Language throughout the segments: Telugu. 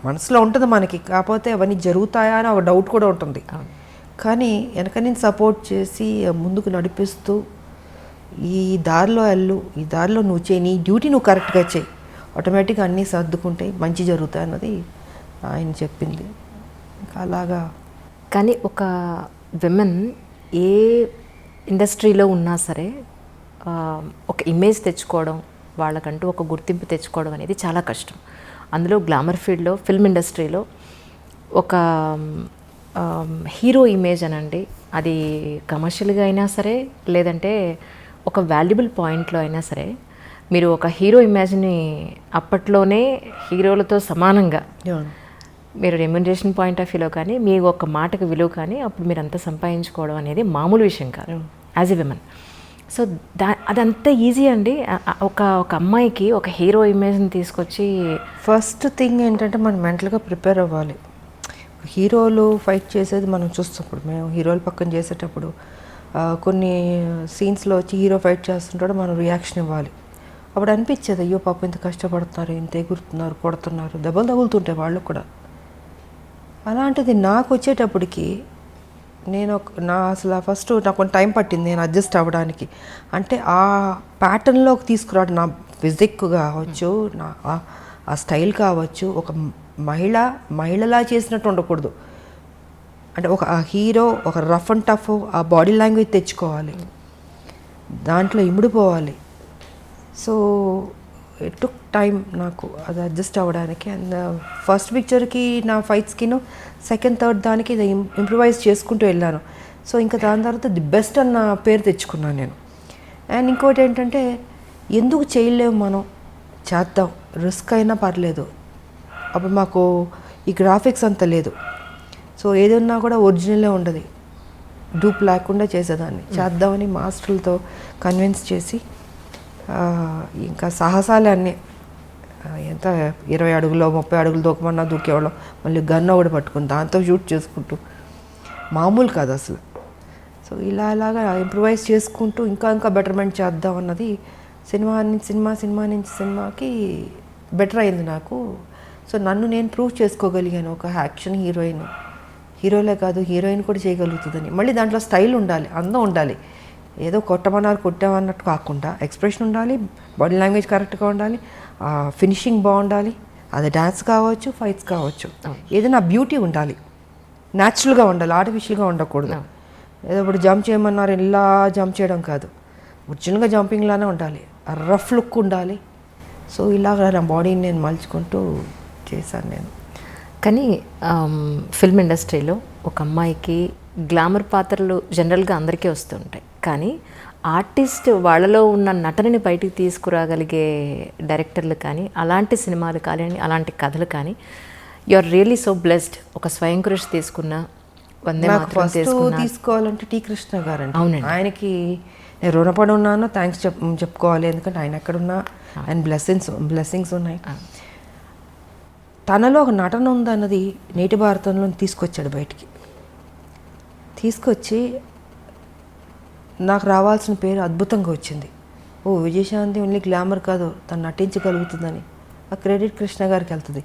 మనసులో ఉంటుంది మనకి, కాకపోతే అవన్నీ జరుగుతాయా అని ఒక డౌట్ కూడా ఉంటుంది. కానీ వెనక నేను సపోర్ట్ చేసి ముందుకు నడిపిస్తూ ఈ దారిలో వెళ్ళు, ఈ దారిలో నువ్వు చేయి, నీ డ్యూటీ నువ్వు కరెక్ట్గా చేయి, ఆటోమేటిక్గా అన్నీ సర్దుకుంటాయి, మంచి జరుగుతాయి అన్నది ఆయన చెప్పింది. ఇంకా అలాగా. కానీ ఒక విమెన్ ఏ ఇండస్ట్రీలో ఉన్నా సరే ఒక ఇమేజ్ తెచ్చుకోవడం, వాళ్ళకంటూ ఒక గుర్తింపు తెచ్చుకోవడం అనేది చాలా కష్టం. అందులో గ్లామర్ ఫీల్డ్లో, ఫిల్మ్ ఇండస్ట్రీలో ఒక హీరో ఇమేజ్ అనండి, అది కమర్షియల్గా అయినా సరే లేదంటే ఒక వాల్యుబుల్ పాయింట్లో అయినా సరే, మీరు ఒక హీరో ఇమేజ్ని అప్పట్లోనే హీరోలతో సమానంగా మీరు రెమ్యునరేషన్ పాయింట్ ఆఫ్ వ్యూలో కానీ మీ ఒక మాటకు విలువ కానీ అప్పుడు మీరు అంతా సంపాదించుకోవడం అనేది మామూలు విషయం కాదు యాజ్ ఎ విమెన్. సో అదంతా ఈజీ అండి. ఒక అమ్మాయికి ఒక హీరో ఇమేజ్ని తీసుకొచ్చి ఫస్ట్ థింగ్ ఏంటంటే మనం మెంటల్గా ప్రిపేర్ అవ్వాలి. హీరోలు ఫైట్ చేసేది మనం చూస్తున్నప్పుడు, మేము హీరోలు పక్కన చేసేటప్పుడు కొన్ని సీన్స్లో వచ్చి హీరో ఫైట్ చేస్తుంటాడు, మనం రియాక్షన్ ఇవ్వాలి. అప్పుడు అనిపించేది అయ్యో పాపం ఇంత కష్టపడుతున్నారు, ఇంత ఎగురుతున్నారు, కొడుతున్నారు, దెబ్బలు తగులుతుంటాయి వాళ్ళు కూడా. అలాంటిది నాకు వచ్చేటప్పటికి అసలు ఫస్ట్ నాకు కొంచెం టైం పట్టింది నేను అడ్జస్ట్ అవ్వడానికి. అంటే ఆ ప్యాటర్న్లోకి తీసుకురావడం, నా ఫిజిక్ కావచ్చు, నా ఆ స్టైల్ కావచ్చు, ఒక మహిళలా చేసినట్టు ఉండకూడదు. అంటే ఒక హీరో ఒక రఫ్ అండ్ టఫ్ ఆ బాడీ లాంగ్వేజ్ తెచ్చుకోవాలి, దాంట్లో ఇమిడిపోవాలి. సో ఇట్ టుక్ టైం నాకు అది అడ్జస్ట్ అవ్వడానికి. అండ్ ఫస్ట్ పిక్చర్కి నా ఫైట్స్కిను సెకండ్ థర్డ్ దానికి ఇది ఇంప్రూవైజ్ చేసుకుంటూ వెళ్ళాను. సో ఇంకా దాని తర్వాత ది బెస్ట్ అన్న పేరు తెచ్చుకున్నాను నేను. అండ్ ఇంకోటి ఏంటంటే ఎందుకు చేయలేము, మనం చేద్దాం, రిస్క్ అయినా పర్లేదు. అప్పుడు మాకు ఈ గ్రాఫిక్స్ అంత లేదు, సో ఏదన్నా కూడా ఒరిజినలే ఉండదు, డూప్ లేకుండా చేసేదాన్ని. చేద్దామని మాస్టర్లతో కన్విన్స్ చేసి ఇంకా సాహసాలే అన్నీ, ఎంత 20 అడుగులో 30 అడుగులు దూకమన్నా దూకేవాళ్ళం. మళ్ళీ గన్ ఒకటి పట్టుకుని దాంతో షూట్ చేసుకుంటూ, మామూలు కాదు అసలు. సో ఇలాగా ఇంప్రూవైజ్ చేసుకుంటూ ఇంకా బెటర్మెంట్ చేద్దాం అన్నది సినిమా నుంచి సినిమాకి బెటర్ అయింది నాకు. సో నన్ను నేను ప్రూవ్ చేసుకోగలిగాను, ఒక యాక్షన్ హీరోలే కాదు హీరోయిన్ కూడా చేయగలుగుతుందని. మళ్ళీ దాంట్లో స్టైల్ ఉండాలి, అందం ఉండాలి. ఏదో కొట్టామన్నట్టు కాకుండా ఎక్స్ప్రెషన్ ఉండాలి, బాడీ లాంగ్వేజ్ కరెక్ట్గా ఉండాలి, ఫినిషింగ్ బాగుండాలి. అది డ్యాన్స్ కావచ్చు, ఫైట్స్ కావచ్చు, ఏదైనా బ్యూటీ ఉండాలి, న్యాచురల్గా ఉండాలి, ఆర్టిఫిషియల్గా ఉండకూడదు. ఏదో ఇప్పుడు జంప్ చేయమన్నారు ఇలా జంప్ చేయడం కాదు, ఒరిజినల్గా జంపింగ్లానే ఉండాలి, రఫ్ లుక్ ఉండాలి. సో ఇలాగ నా బాడీని నేను మలుచుకుంటూ చేశాను నేను. కానీ ఫిల్మ్ ఇండస్ట్రీలో ఒక అమ్మాయికి గ్లామర్ పాత్రలు జనరల్గా అందరికీ వస్తుంటాయి, కానీ ఆర్టిస్ట్ వాళ్ళలో ఉన్న నటనని బయటికి తీసుకురాగలిగే డైరెక్టర్లు కానీ, అలాంటి సినిమాలు కానీ, అలాంటి కథలు కానీ, you are really so blessed. ఒక స్వయం కృషి తీసుకున్న, వందే మాతరం తీసుకోవాలంటే టి కృష్ణ గారు అండి. అవునండి, ఆయనకి నేను రుణపడి ఉన్నాను, థ్యాంక్స్ చెప్పుకోవాలి. ఎందుకంటే ఆయన ఎక్కడున్నా ఆయన బ్లెస్సింగ్స్ ఉన్నాయి. తనలో ఒక నటన ఉందన్నది నేటి భారతంలో తీసుకొచ్చాడు బయటికి. తీసుకొచ్చి నాకు రావాల్సిన పేరు అద్భుతంగా వచ్చింది. విజయశాంతి ఓన్లీ గ్లామర్ కాదు, తను నటించగలుగుతుందని ఆ క్రెడిట్ కృష్ణ గారికి వెళ్తుంది.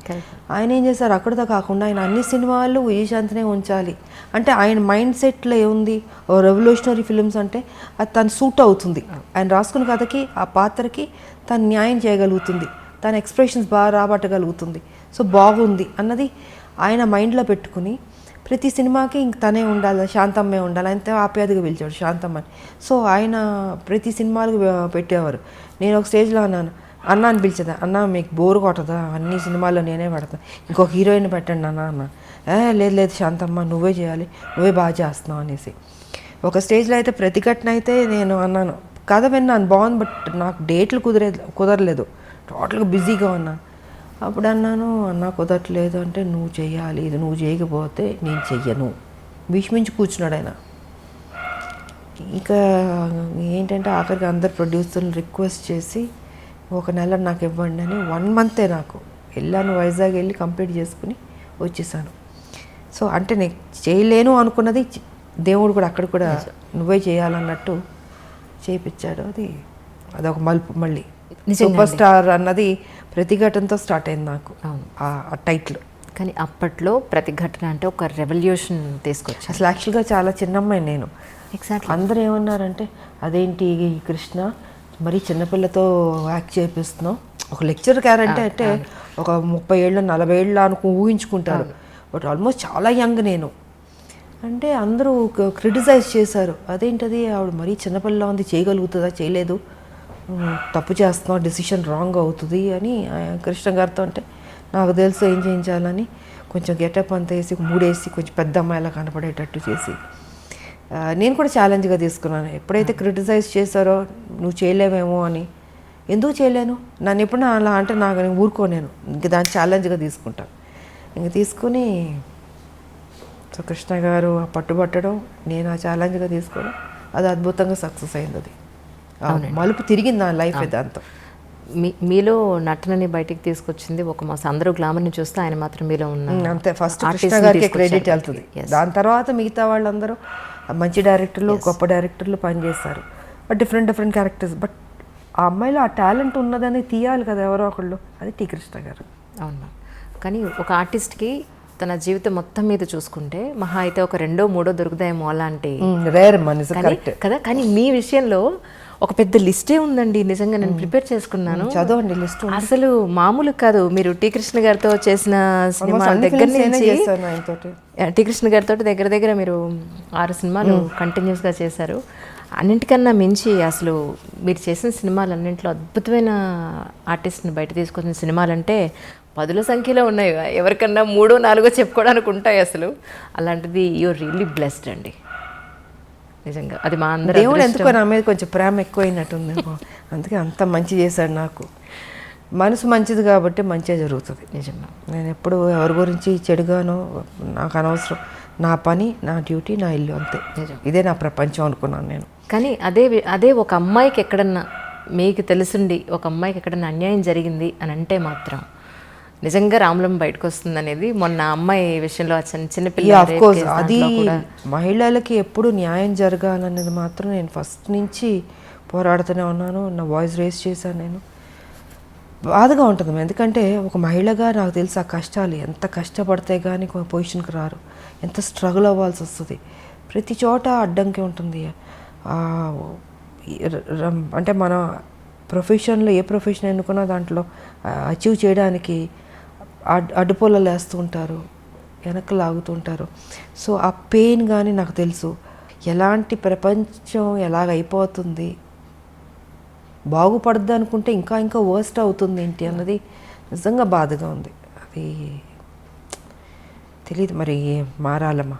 ఆయన ఏం చేశారు, అక్కడితో కాకుండా ఆయన అన్ని సినిమాల్లో విజయశాంతినే ఉంచాలి. అంటే ఆయన మైండ్ సెట్లో ఏముంది, ఓ రెవల్యూషనరీ ఫిలిమ్స్ అంటే అది తను సూట్ అవుతుంది, ఆయన రాసుకున్న కథకి ఆ పాత్రకి తను న్యాయం చేయగలుగుతుంది, తన ఎక్స్ప్రెషన్స్ బాగా రాబట్టగలుగుతుంది, సో బాగుంది అన్నది ఆయన మైండ్లో పెట్టుకుని ప్రతి సినిమాకి ఇంక తనే ఉండాలి, శాంతమ్మే ఉండాలి. ఆయనతో ఆప్యాయతగా పిలిచాడు శాంతమ్మని. సో ఆయన ప్రతి సినిమాలకు పెట్టేవారు. నేను ఒక స్టేజ్లో అన్న అని పిలిచేదా, అన్న మీకు బోరు కొట్టదా, అన్ని సినిమాల్లో నేనే పడతాను, ఇంకొక హీరోయిన్ పెట్టండి అన్న. లేదు శాంతమ్మ నువ్వే చేయాలి, నువ్వే బాగా చేస్తున్నావు అనేసి. ఒక స్టేజ్లో అయితే ప్రతిఘటన అయితే నేను అన్నాను, కథ విన్నాను బాగుంది, బట్ నాకు డేట్లు కుదరలేదు, టోటల్గా బిజీగా ఉన్నాను. అప్పుడు అన్నాను, అన్న కుదరట్లేదు అంటే నువ్వు చెయ్యాలి, ఇది నువ్వు చేయకపోతే నేను చెయ్యను, భీష్మించి కూర్చున్నాడు ఆయన. ఇంకా ఏంటంటే ఆఖరికి అందరు ప్రొడ్యూసర్ని రిక్వెస్ట్ చేసి 1 నెల నాకు ఇవ్వండి అని 1 మంతే నాకు వెళ్ళాను. వైజాగ్ వెళ్ళి కంప్లీట్ చేసుకుని వచ్చేసాను. సో అంటే నేను చేయలేను అనుకున్నది దేవుడు కూడా అక్కడ కూడా నువ్వే చేయాలన్నట్టు చేయించాడు. అదొక మలుపు మళ్ళీ. సూపర్ స్టార్ అన్నది ప్రతిఘటనతో స్టార్ట్ అయింది నాకు ఆ టైటిల్. కానీ అప్పట్లో ప్రతిఘటన అంటే ఒక రెవల్యూషన్ తీసుకొచ్చారు. అసలు యాక్చువల్గా చాలా చిన్న అమ్మాయి నేను. ఎగ్జాక్ట్లీ. అందరూ ఏమన్నారంటే అదేంటి కృష్ణ మరీ చిన్నపిల్లతో యాక్ట్ చేపిస్తున్నావు, ఒక లెక్చర్ క్యారెక్టర్ అంటే ఒక 30 ఏళ్ళు 40 ఏళ్ళు ఊహించుకుంటారు, బట్ ఆల్మోస్ట్ చాలా యంగ్ నేను అంటే అందరూ క్రిటిసైజ్ చేశారు. అదేంటది ఆవిడ మరీ చిన్నపిల్ల ఉంది, చేయగలుగుతుందా, చేయలేదు, తప్పు చేస్తున్నావు, డెసిషన్ రాంగ్ అవుతుంది అని కృష్ణ గారితో అంటే నాకు తెలుసు ఏం చేయించాలని కొంచెం గెటప్ అంతా వేసి మూడేసి కొంచెం పెద్ద అమ్మాయిలా కనపడేటట్టు చేసి నేను కూడా ఛాలెంజ్గా తీసుకున్నాను. ఎప్పుడైతే క్రిటిసైజ్ చేశారో నువ్వు చేయలేవేమో అని, ఎందుకు చేయలేను, నన్ను ఎప్పుడైనా అలా అంటే నాకు నేను ఊరుకోలేను, ఇంక దాన్ని ఛాలెంజ్గా తీసుకుంటాను. ఇంక తీసుకుని సో కృష్ణ గారు పట్టుబట్టడం, నేను ఆ ఛాలెంజ్గా తీసుకోవడం, అది అద్భుతంగా సక్సెస్ అయింది. అది మలుపు తిరిగింది నా లైఫ్ దాంతో. మీలో నటనని బయటికి తీసుకొచ్చింది ఒక మాస్. అందరూ గ్లామర్ని చూస్తే ఆయన మాత్రం మీలో ఉన్న అంతే. ఫస్ట్ కృష్ణ గారికి క్రెడిట్ వెళ్తుంది, దాని తర్వాత మిగతా వాళ్ళందరూ మంచి డైరెక్టర్లు గొప్ప డైరెక్టర్లు పనిచేస్తారు, బట్ డిఫరెంట్ క్యారెక్టర్స్. బట్ ఆ అమ్మాయిలో ఆ టాలెంట్ ఉన్నదని తీయాలి కదా ఎవరో ఒకళ్ళు, అది టీ కృష్ణ గారు. అవును. కానీ ఒక ఆర్టిస్ట్కి తన జీవితం మొత్తం మీద చూసుకుంటే మహా అయితే ఒక 2, 3 దొరుకుతాయేమో అలాంటి రేర్ కదా. కానీ మీ విషయంలో ఒక పెద్ద లిస్టే ఉందండి. నిజంగా నేను ప్రిపేర్ చేసుకున్నాను, చదవండి లిస్ట్. అసలు మామూలు కాదు. మీరు టీ కృష్ణ గారితో చేసిన సినిమా దగ్గర నుంచి టీ కృష్ణ గారితో దగ్గర మీరు 6 సినిమాలు కంటిన్యూస్గా చేశారు. అన్నింటికన్నా మించి అసలు మీరు చేసిన సినిమాలు అన్నింటిలో అద్భుతమైన ఆర్టిస్ట్ని బయట తీసుకొచ్చిన సినిమాలంటే 10ల సంఖ్యలో ఉన్నాయి. ఎవరికన్నా 3, 4 చెప్పుకోవడానికి ఉంటాయి అసలు. అలాంటిది యూఆర్ రియల్లీ బ్లెస్డ్ అండి నిజంగా. అది మా అందరూ దేవుడు ఎందుకో నా మీద కొంచెం ప్రేమ ఎక్కువైనట్టుంది, అందుకే అంత మంచి చేశాడు నాకు. మనసు మంచిది కాబట్టి మంచిగా జరుగుతుంది. నిజంగా నేను ఎప్పుడు ఎవరి గురించి చెడుగానో నాకు అనవసరం, నా పని, నా డ్యూటీ, నా ఇల్లు, అంతే. ఇదే నా ప్రపంచం అనుకున్నాను నేను. కానీ అదే ఒక అమ్మాయికి ఎక్కడన్నా మీకు తెలుసుండి ఒక అమ్మాయికి ఎక్కడన్నా అన్యాయం జరిగింది అని అంటే మాత్రం నిజంగా రాములం బయటకు వస్తుంది అనేది మొన్న అమ్మాయి విషయంలో చిన్నపిల్ల. అది మహిళలకి ఎప్పుడు న్యాయం జరగాలనేది మాత్రం నేను ఫస్ట్ నుంచి పోరాడుతూనే ఉన్నాను. నా వాయిస్ రేస్ చేశాను. నేను బాధగా ఉంటుంది, ఎందుకంటే ఒక మహిళగా నాకు తెలుసు ఆ కష్టాలు, ఎంత కష్టపడితే కానీ పొజిషన్కి రారు, ఎంత స్ట్రగుల్ అవ్వాల్సి వస్తుంది, ప్రతి చోట అడ్డంకి ఉంటుంది. అంటే మన ప్రొఫెషన్లో ఏ ప్రొఫెషన్ ఎన్నుకున్నా దాంట్లో అచీవ్ చేయడానికి అడ్డుపొలలు వేస్తూ ఉంటారు, వెనక్కి లాగుతుంటారు. సో ఆ పెయిన్ కానీ నాకు తెలుసు, ఎలాంటి ప్రపంచం ఎలాగైపోతుంది, బాగుపడద్దు అనుకుంటే ఇంకా వర్స్ట్ అవుతుంది ఏంటి అన్నది నిజంగా బాధగా ఉంది. అది తెలియదు, మరి మారాలమ్మా.